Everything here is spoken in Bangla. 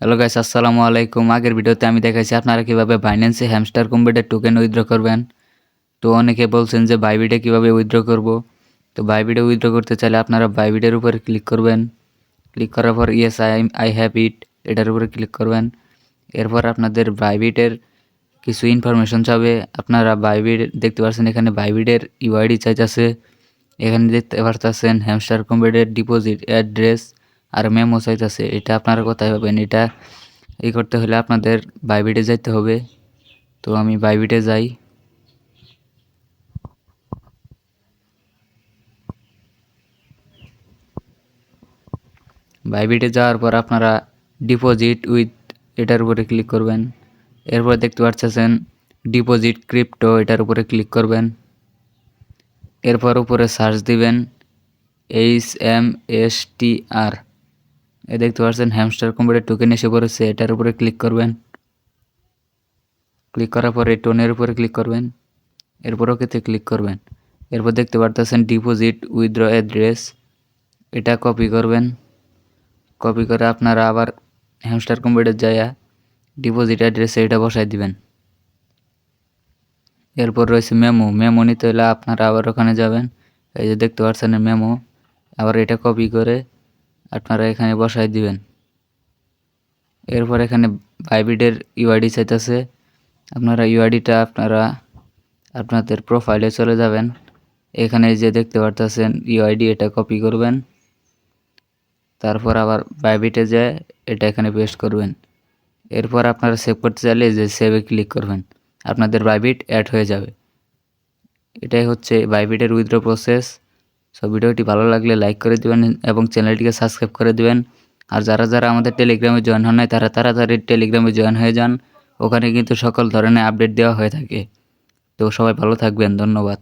হ্যালো গাইস, আসসালামু আলাইকুম। আগের ভিডিওতে আমি দেখাইছি আপনারা কিভাবে বাইন্যান্সে হ্যামস্টার কম্বেটের টোকেন উইথড্র করবেন। তো অনেকে বলছেন যে বাইবিটে কিভাবে উইথড্র করব। তো বাইবিটে উইথড্র করতে চাইলে আপনারা বাইবিটের উপরে ক্লিক করবেন। ক্লিক করার পর ইয়েস আই হ্যাভ ইট এটার উপরে ক্লিক করবেন। এরপর আপনাদের বাইবিটের কিছু ইনফরমেশন চাবে। আপনারা বাইবিট দেখতে পাচ্ছেন, এখানে বাইবিটের ইউআইডি চাইতেছে। এখানে দেখতে পারতেছেন হ্যামস্টার কম্বেটের ডিপোজিট অ্যাড্রেস আর মেমো চাইতেছে। এটা আপনারা কোথায় পাবেন? এটা করতে হলে আপনাদের বাইবিটে যাইতে হবে। তো আমি বাইবিটে যাই। বাইবিটে যাওয়ার পর আপনারা ডিপোজিট উইথ এটার উপরে ক্লিক করবেন। এরপর দেখতে পাচ্ছেন ডিপোজিট ক্রিপ্টো, এটার উপরে ক্লিক করবেন। এরপর উপরে সার্চ দিবেন HMSTR। দেখতে পাচ্ছেন হ্যামস্টার কম্বেটের টোকেন এসে পড়েছে, এটার উপরে ক্লিক করবেন। ক্লিক করার পরে টোনের উপরে ক্লিক করবেন। এরপর ওকেতে ক্লিক করবেন। এরপর দেখতে পারতেছেন ডিপোজিট উইথড্র অ্যাড্রেস, এটা কপি করবেন। কপি করে আপনারা আবার হ্যামস্টার কম্বেটে যাইয়া ডিপোজিট অ্যাড্রেসে এটা বসাই দিবেন। এরপর রয়েছে মেমো নিতে হলে আপনারা আবার ওখানে যাবেন। এই যে দেখতে পাচ্ছেন মেমো, আবার এটা কপি করে আপনারা এখানে বসাই দিবেন। এরপর এখানে বাইবিটের ইউআইডি চাইতেছে। আপনারা ইউআইডিটা আপনাদের প্রোফাইলে চলে যাবেন। এখানে যে দেখতে পারতেছেন ইউআইডি, এটা কপি করবেন। তারপর আবার বাইবিটে যেয়ে এটা এখানে পেস্ট করবেন। এরপর আপনারা সেভ করতে চাইলে যে সেভে ক্লিক করবেন, আপনাদের বাইবিট অ্যাড হয়ে যাবে। এটাই হচ্ছে বাইবিটের উইথড্র প্রসেস। সো ভিডিওটি ভালো লাগলে লাইক করে দিবেন এবং চ্যানেলটিকে সাবস্ক্রাইব করে দিবেন। আর যারা আমাদের টেলিগ্রামে জয়েন হন নাই তারা তাড়াতাড়ি টেলিগ্রামে জয়েন হয়ে যান। ওখানে কিন্তু সকল ধরনের আপডেট দেওয়া হয়ে থাকে। তো সবাই ভালো থাকবেন, ধন্যবাদ।